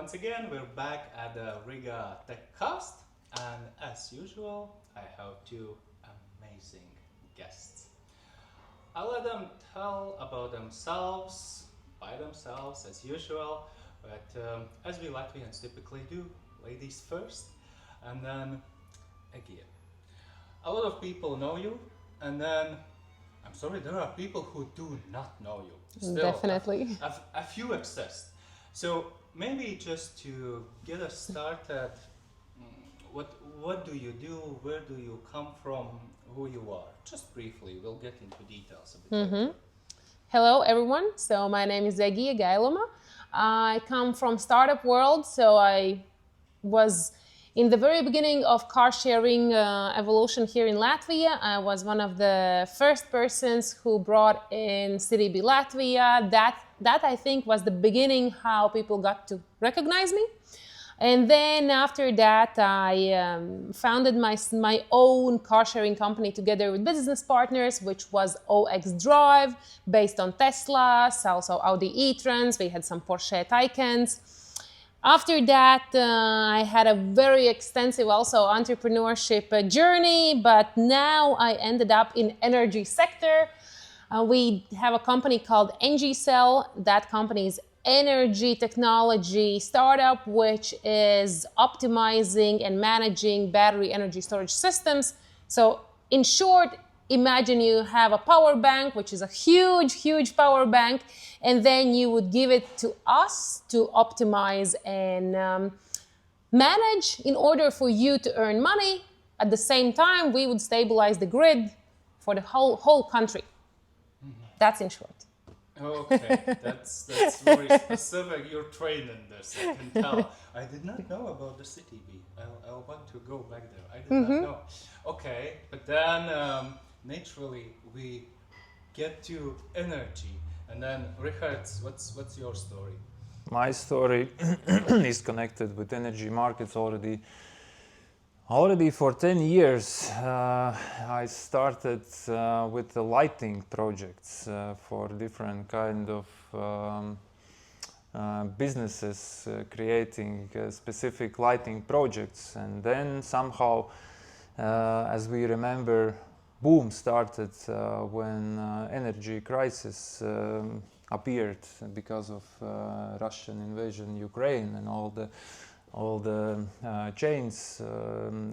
once again, we're back at the Riga TechCast, and as usual, I have two amazing guests. I'll let them tell about themselves, by themselves, as usual, but as we Latvians typically do, ladies first, and then Egija. A lot of people know you, and then I'm sorry, there are people who do not know you. Still, Definitely. A few exist. So maybe just to get us started, what do you do? Where do you come from? Who you are? Just briefly. We'll get into details a bit later. Hello, everyone. So my name is Egija Gailuma. I come from startup world. So I was in the very beginning of car sharing evolution here in Latvia. I was one of the first persons who brought in City Latvia. That I think was the beginning how people got to recognize me. And then after that, I founded my own car sharing company together with business partners, which was OX Drive, based on Tesla, also Audi e-trons. We had some Porsche Taycans. After that, I had a very extensive also entrepreneurship journey, but now I ended up in energy sector. We have a company called Engycell. That company is energy technology startup, which is optimizing and managing battery energy storage systems. So in short, imagine you have a power bank, which is a huge power bank, and then you would give it to us to optimize and manage in order for you to earn money. At the same time, we would stabilize the grid for the whole country. That's in short. Okay, that's very specific. You're trained in this, I can tell. I did not know about the city bee. I want to go back there. I did not know. Okay, but then naturally we get to energy, and then Rihards, what's your story? My story is connected with energy markets already for 10 years. I started with the lighting projects for different kind of businesses creating specific lighting projects, and then somehow, as we remember, boom started when energy crisis appeared because of Russian invasion Ukraine, and all the chains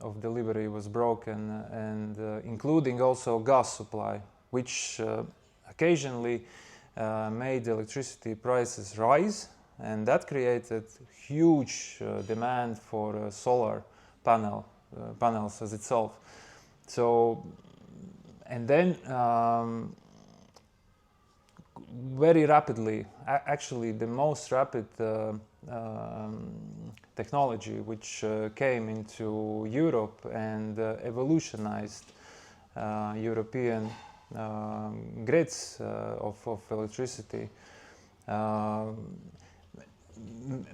of delivery was broken, and including also gas supply, which occasionally made electricity prices rise, and that created huge demand for solar panels as itself. So, and then very rapidly, actually the most rapid technology which came into Europe and evolutionized European grids of electricity,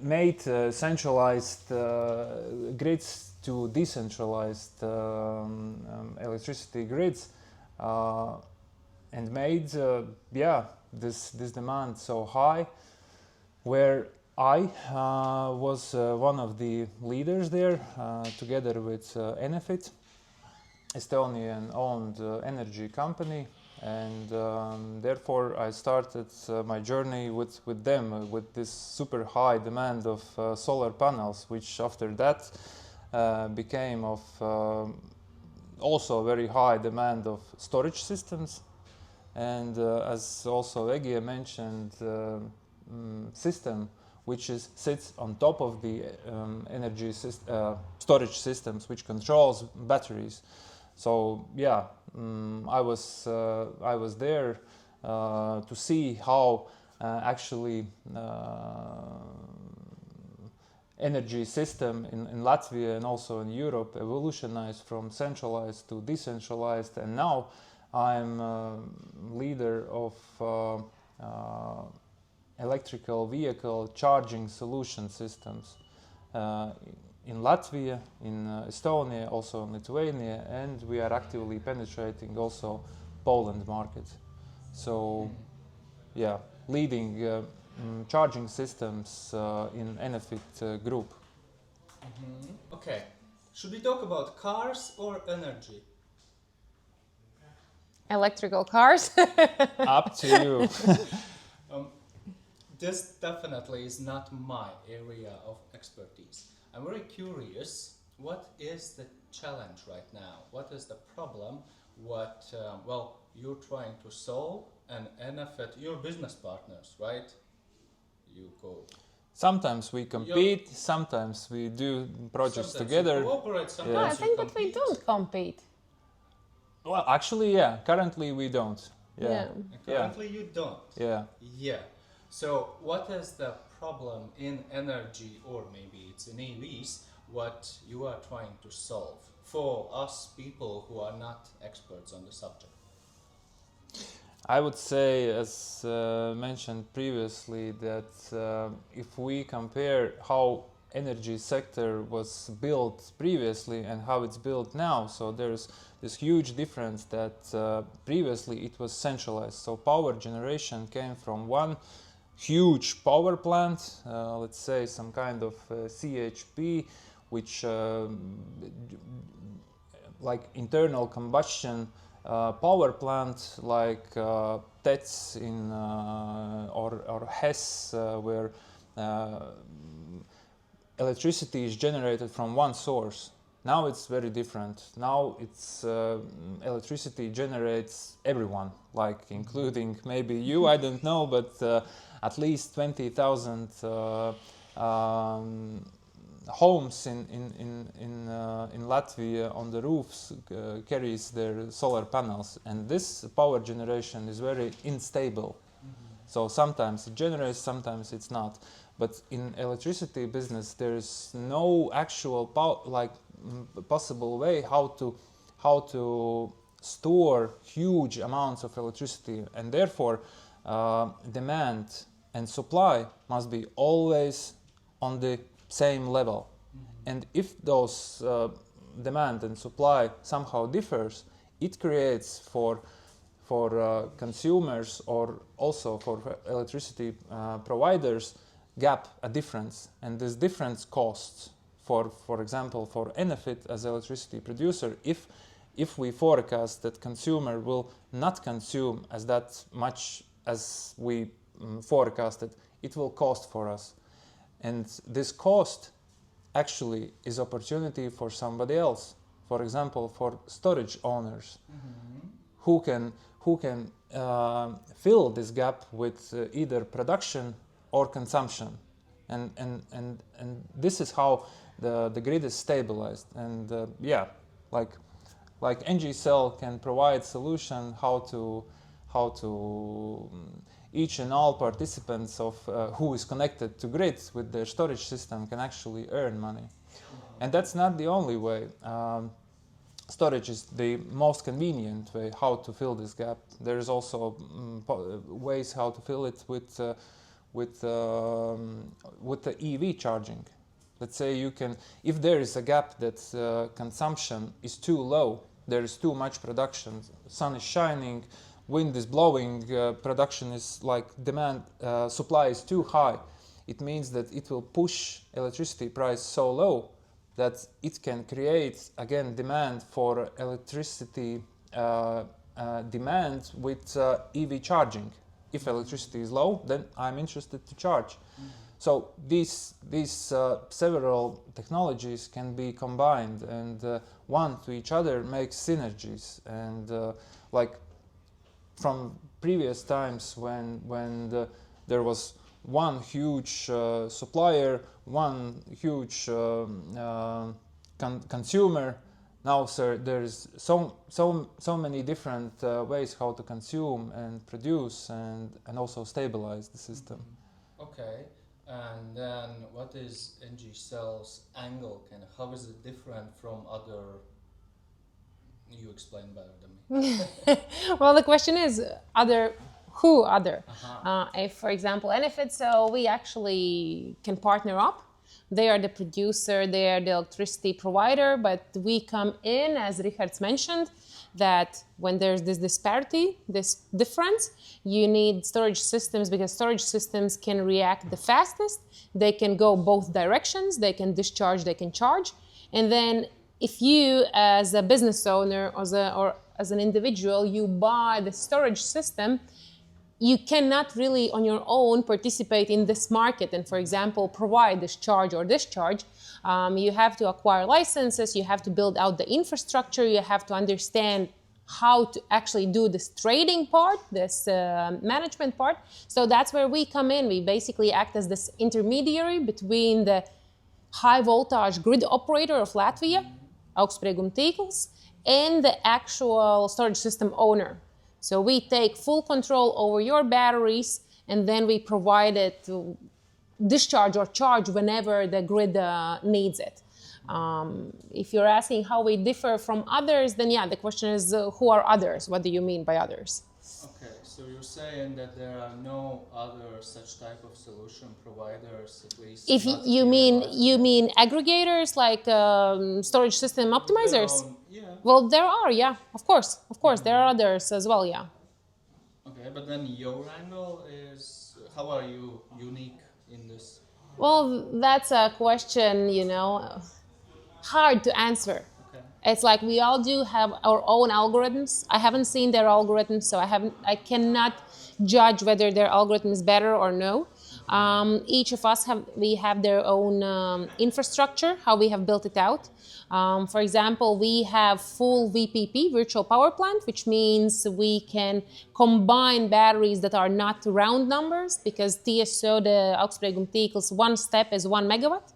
made centralized grids to decentralized electricity grids, and made this demand so high, where I was one of the leaders there, together with Enefit, Estonian-owned energy company, and therefore I started my journey with them, with this super high demand of solar panels, which after that became of also a very high demand of storage systems, and as also Egija mentioned, system which sits on top of the energy storage systems, which controls batteries. So yeah, I was there to see how actually energy system in Latvia and also in Europe evolutionized from centralized to decentralized, and now I'm leader of electrical vehicle charging solution systems in Latvia, in Estonia, also in Lithuania, and we are actively penetrating also Poland market. So yeah, leading charging systems in Enefit group. Okay, should we talk about cars or energy? Electrical cars. Up to you. This definitely is not my area of expertise. I'm very curious, what is the challenge right now? What is the problem? What, you're trying to solve, and Enefit, you're business partners, right? You go. Sometimes we compete, sometimes we do projects Sometimes together. you cooperate, sometimes No, I you think that we compete. don't compete. Well, actually, yeah. Currently, we don't. Yeah. And currently you don't. Yeah. Yeah. So what is the problem in energy, or maybe it's in EVs, what you are trying to solve for us people who are not experts on the subject? I would say, as mentioned previously, that if we compare how energy sector was built previously and how it's built now, so there's this huge difference that previously it was centralized. So power generation came from one huge power plant, let's say some kind of CHP, which like internal combustion power plant, like TETS in or HES, where electricity is generated from one source. Now it's very different. Now it's electricity generates everyone, like including maybe you, I don't know, but at least 20,000 homes in Latvia on the roofs carries their solar panels, and this power generation is very unstable. So sometimes it generates, sometimes it's not. But in electricity business, there's no actual possible way how to store huge amounts of electricity, and therefore demand and supply must be always on the same level. And if those demand and supply somehow differs, it creates for consumers or also for electricity providers a difference, and this difference costs for example for Enefit as electricity producer, if we forecast that consumer will not consume as that much as we forecasted, it will cost for us. And this cost actually is opportunity for somebody else. For example, for storage owners who can fill this gap with either production or consumption, and this is how the grid is stabilized. And like Engycell can provide solution how to each and all participants of who is connected to grids with their storage system can actually earn money. And that's not the only way. Storage is the most convenient way how to fill this gap. There is also ways how to fill it with the EV charging. Let's say you can, if there is a gap that consumption is too low, there is too much production, sun is shining, wind is blowing, production is like demand, supply is too high. It means that it will push electricity price so low that it can create again demand for electricity demand with EV charging. If electricity is low, then I'm interested to charge. So these several technologies can be combined, and one to each other makes synergies. And like from previous times when there was one huge supplier, one huge consumer. Now, sir, there's so many different ways how to consume and produce and also stabilize the system. Okay, and then what is Engycell's angle? How is it different from other? You explain better than me. Well, the question is who other? If, for example, Enefit, so we actually can partner up. They are the producer, they are the electricity provider, but we come in, as Rihards mentioned, that when there's this disparity, this difference, you need storage systems because storage systems can react the fastest. They can go both directions. They can discharge, they can charge. And then if you, as a business owner or as an individual, you buy the storage system, you cannot really on your own participate in this market and, for example, provide this charge or discharge. You have to acquire licenses, you have to build out the infrastructure, you have to understand how to actually do this trading part, this management part. So that's where we come in. We basically act as this intermediary between the high voltage grid operator of Latvia, Augstsprieguma tīkls, and the actual storage system owner. So we take full control over your batteries, and then we provide it to discharge or charge whenever the grid needs it. If you're asking how we differ from others, then yeah, the question is who are others? What do you mean by others? Okay, so you're saying that there are no other such type of solution providers, at least. If you mean aggregators like storage system optimizers? Yeah. Well, there are, yeah, of course, there are others as well, yeah. Okay, but then your angle is, how are you unique in this? Well, that's a question, hard to answer. Okay. It's like we all do have our own algorithms. I haven't seen their algorithms, so I cannot judge whether their algorithm is better or no. Each of us have their own infrastructure, how we have built it out. For example, we have full VPP, virtual power plant, which means we can combine batteries that are not round numbers because TSO, the Augstsprieguma tīkls, one step is 1 megawatt.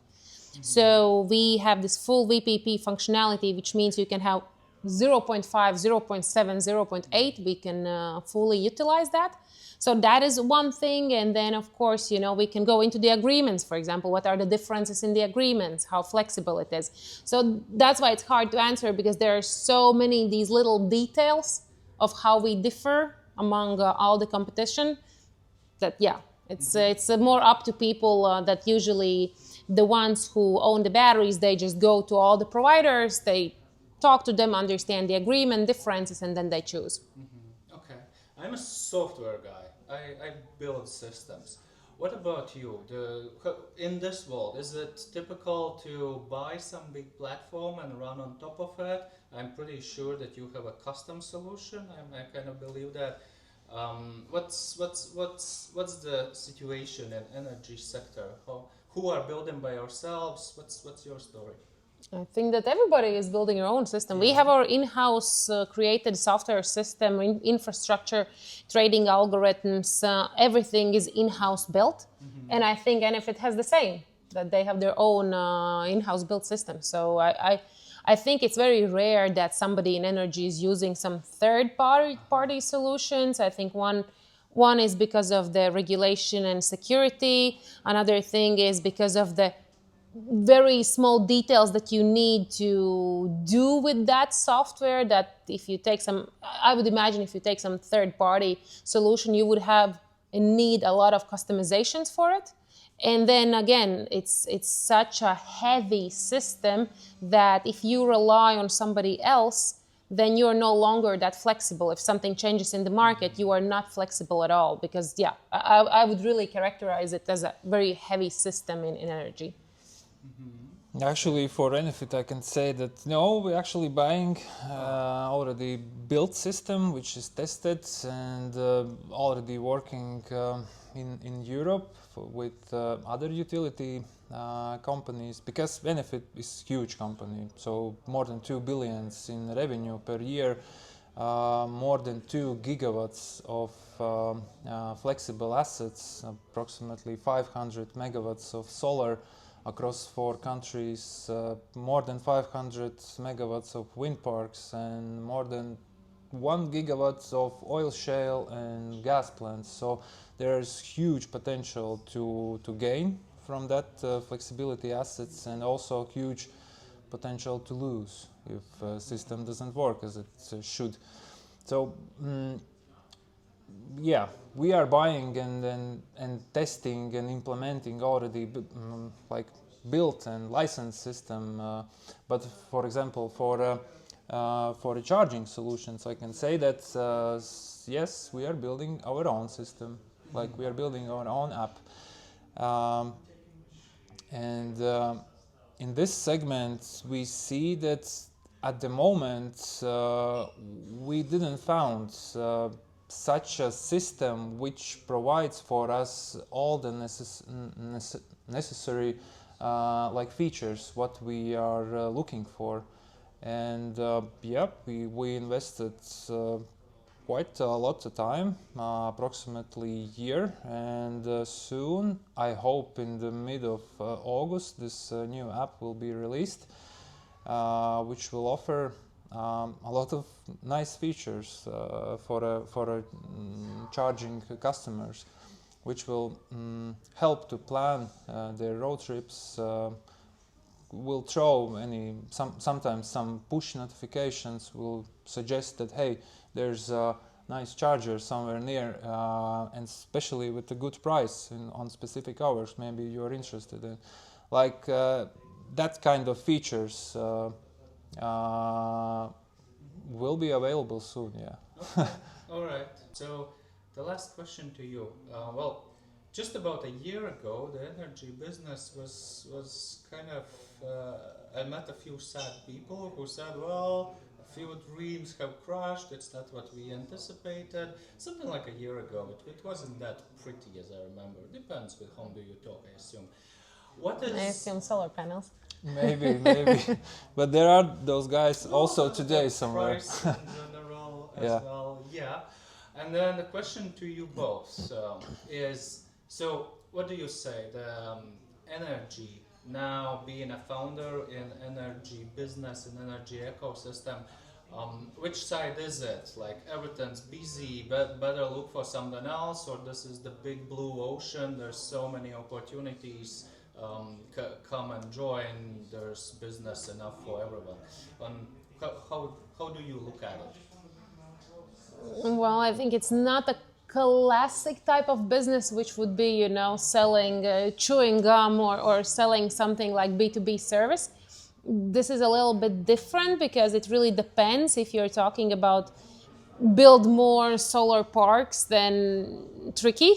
So we have this full VPP functionality, which means you can have 0.5, 0.7, 0.8. We can fully utilize that. So that is one thing. And then, of course, we can go into the agreements, for example. What are the differences in the agreements? How flexible it is? So that's why it's hard to answer because there are so many these little details of how we differ among all the competition that, yeah, it's more up to people that usually the ones who own the batteries, they just go to all the providers, they talk to them, understand the agreement differences, and then they choose. Mm-hmm. Okay. I'm a software guy. I build systems. What about you? In this world, is it typical to buy some big platform and run on top of it? I'm pretty sure that you have a custom solution. I kind of believe that. What's the situation in energy sector? Who are building by ourselves? What's your story? I think that everybody is building their own system. We have our in-house created software system, infrastructure, trading algorithms. Everything is in-house built. Mm-hmm. And I think Enefit has the same, that they have their own in-house built system. So I think it's very rare that somebody in energy is using some third-party solutions. I think one is because of the regulation and security. Another thing is because of the very small details that you need to do with that software, that if you take I would imagine if you take some third-party solution, you would have and need a lot of customizations for it. And then again, it's such a heavy system that if you rely on somebody else, then you're no longer that flexible. If something changes in the market, you are not flexible at all because, yeah, I would really characterize it as a very heavy system in energy. Mm-hmm. Actually, for Enefit, I can say that no, we're actually buying already built system, which is tested and already working in Europe with other utility companies, because Enefit is a huge company, so more than 2 billion in revenue per year, more than 2 gigawatts of flexible assets, approximately 500 megawatts of solar across 4 countries, more than 500 megawatts of wind parks, and more than 1 gigawatt of oil shale and gas plants. So there's huge potential to gain from that flexibility assets, and also huge potential to lose if system doesn't work as it should. So yeah, we are buying and testing and implementing already like built and licensed system. But for example, for for the charging solutions. I can say that yes, we are building our own system, like we are building our own app, and in this segment we see that at the moment we didn't found such a system which provides for us all the necessary like features what we are looking for. And yeah, we invested quite a lot of time, approximately a year, and soon, I hope in the mid of August, this new app will be released, which will offer a lot of nice features for charging customers, which will help to plan their road trips. Will throw sometimes some push notifications will suggest that, hey, there's a nice charger somewhere near, and especially with a good price on specific hours, maybe you're interested in, like that kind of features will be available soon. Yeah. Okay. All right. So the last question to you. Well, just about a year ago, the energy business was kind of. I met a few sad people who said, "Well, a few dreams have crushed. It's not what we anticipated." Something like a year ago. It wasn't that pretty, as I remember. Depends with whom do you talk, I assume. What is? I assume solar panels. Maybe, but there are those guys also today somewhere. Price in general as Yeah. well. Yeah. And then the question to you both is: so, what do you say? The energy. Now, being a founder in energy business and energy ecosystem, which side is it? Like everything's busy, but better look for something else, or this is the big blue ocean? There's so many opportunities. Come and join. There's business enough for everyone. How do you look at it? Well, I think it's not a classic type of business, which would be, selling chewing gum or selling something like B2B service. This is a little bit different because it really depends. If you're talking about build more solar parks, then tricky,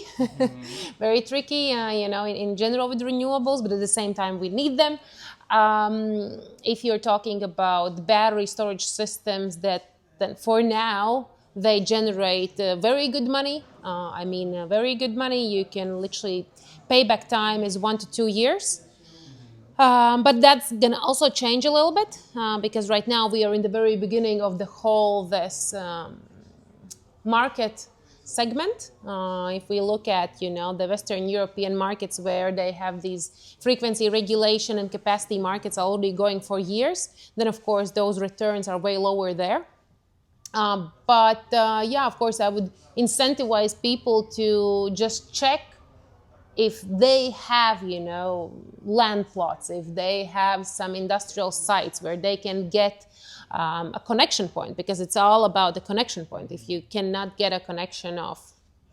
very tricky, in general with renewables, but at the same time we need them. If you're talking about battery storage systems, then for now, they generate very good money. Very good money. You can literally, payback time is 1 to 2 years. But that's going to also change a little bit because right now we are in the very beginning of this market segment. If we look at, the Western European markets where they have these frequency regulation and capacity markets already going for years, then of course those returns are way lower there. But of course, I would incentivize people to just check if they have, land plots, if they have some industrial sites where they can get a connection point, because it's all about the connection point. If you cannot get a connection of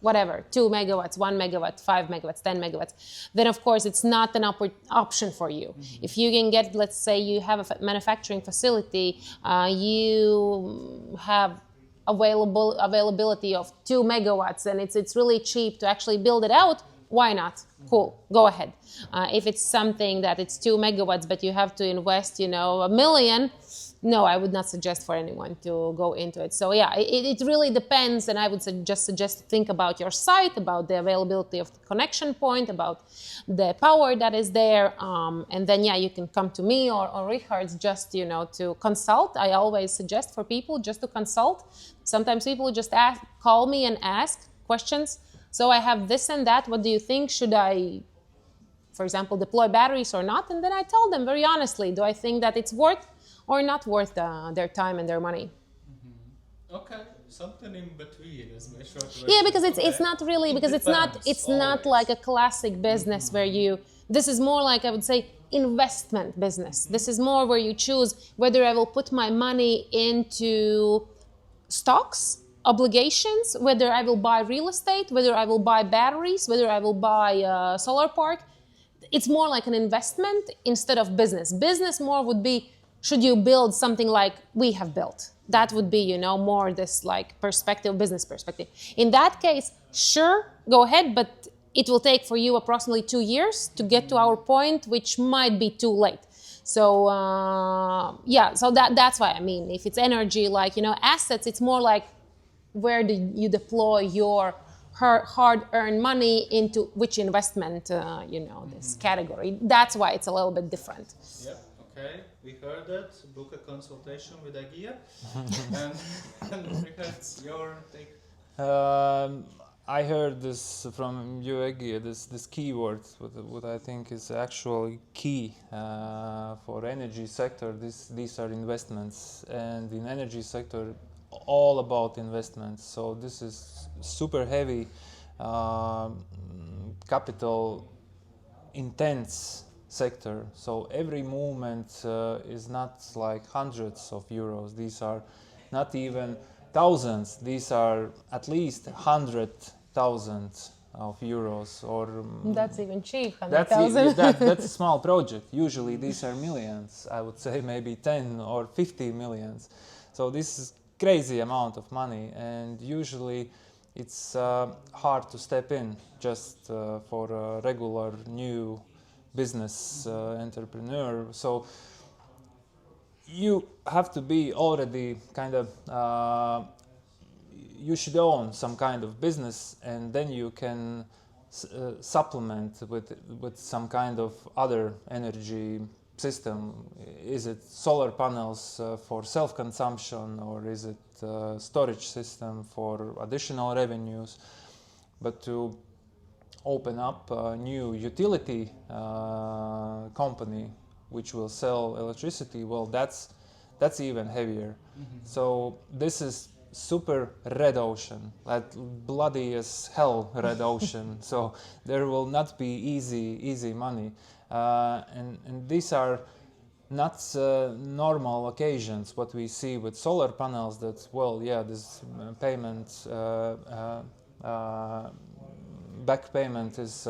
whatever, 2 megawatts, 1 megawatt, 5 megawatts, 10 megawatts, then of course it's not an option for you. Mm-hmm. If you can get, let's say you have a manufacturing facility, you have availability of 2 megawatts and it's really cheap to actually build it out, why not? Cool, go ahead. If it's something that it's 2 megawatts but you have to invest, $1 million, no, I would not suggest for anyone to go into it. So yeah, it really depends, and I would just suggest to think about your site, about the availability of the connection point, about the power that is there, and then you can come to me or Rihards just to consult. I always suggest for people just to consult. Sometimes people just call me and ask questions. So I have this and that. What do you think? Should I, for example, deploy batteries or not? And then I tell them very honestly, do I think that it's worth or not worth their time and their money? Mm-hmm. Okay, something in between is my short version. Yeah, because it's not really, because it's not like a classic business where this is more like, I would say, investment business. This is more where you choose whether I will put my money into stocks, obligations, whether I will buy real estate, whether I will buy batteries, whether I will buy a solar park. It's more like an investment instead of business. Business more would be should you build something like we have built? That would be, more this like perspective, business perspective. In that case, sure, go ahead, but it will take for you approximately 2 years to get to our point, which might be too late. So so that's why, I mean, if it's energy, like, assets, it's more like where do you deploy your hard-earned money into which investment, this category. That's why it's a little bit different. Yeah, okay, we heard that. Book a consultation with Egija. and Rihards, your take? I heard this from you, Egija, this keyword, what I think is actually key for energy sector. These are investments, and in energy sector, all about investments. So this is super heavy, capital intense sector. So every movement is not like hundreds of euros. These are not even thousands. These are at least 100,000 of euros, or that's even cheap. 100,000. That's a small project. Usually these are millions. I would say maybe 10 or 50 millions. So this is crazy amount of money, and usually it's hard to step in just for a regular new business entrepreneur. So you have to be already kind of you should own some kind of business, and then you can supplement with some kind of other energy system. Is it solar panels for self-consumption, or is it storage system for additional revenues? But to open up a new utility company which will sell electricity, well, that's even heavier. Mm-hmm. So this is super red ocean, like bloody as hell red ocean. So there will not be easy money, and these are not normal occasions. What we see with solar panels, that, well, yeah, this payment back payment is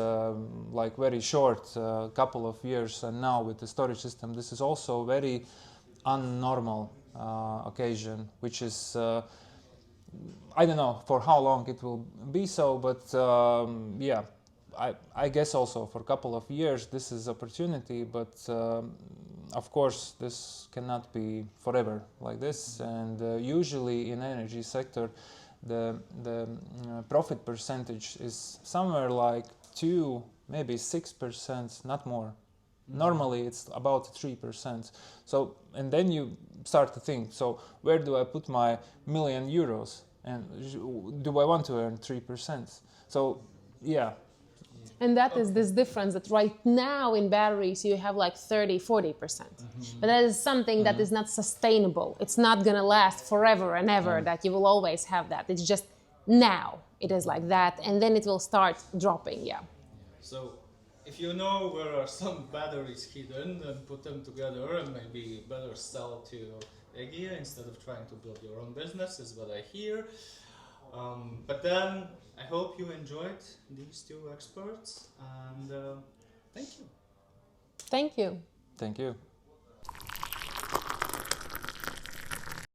like very short, couple of years, and now with the storage system, this is also very unnormal occasion, which is I don't know for how long it will be so, but yeah, I guess also for a couple of years this is opportunity, but of course this cannot be forever like this, and usually in energy sector the profit percentage is somewhere like 2, maybe 6%, not more. Normally it's about 3%. So, and then you start to think, so where do I put my €1,000,000, and do I want to earn 3%? So yeah. And that is this difference that right now in batteries you have like 30-40%. But that is something that is not sustainable. It's not going to last forever and ever, that you will always have that. It's just now it is like that, and then it will start dropping. Yeah. So if you know where are some batteries hidden, then put them together, and maybe better sell to Egija instead of trying to build your own business, is what I hear. But then I hope you enjoyed these two experts, and thank you. Thank you. Thank you.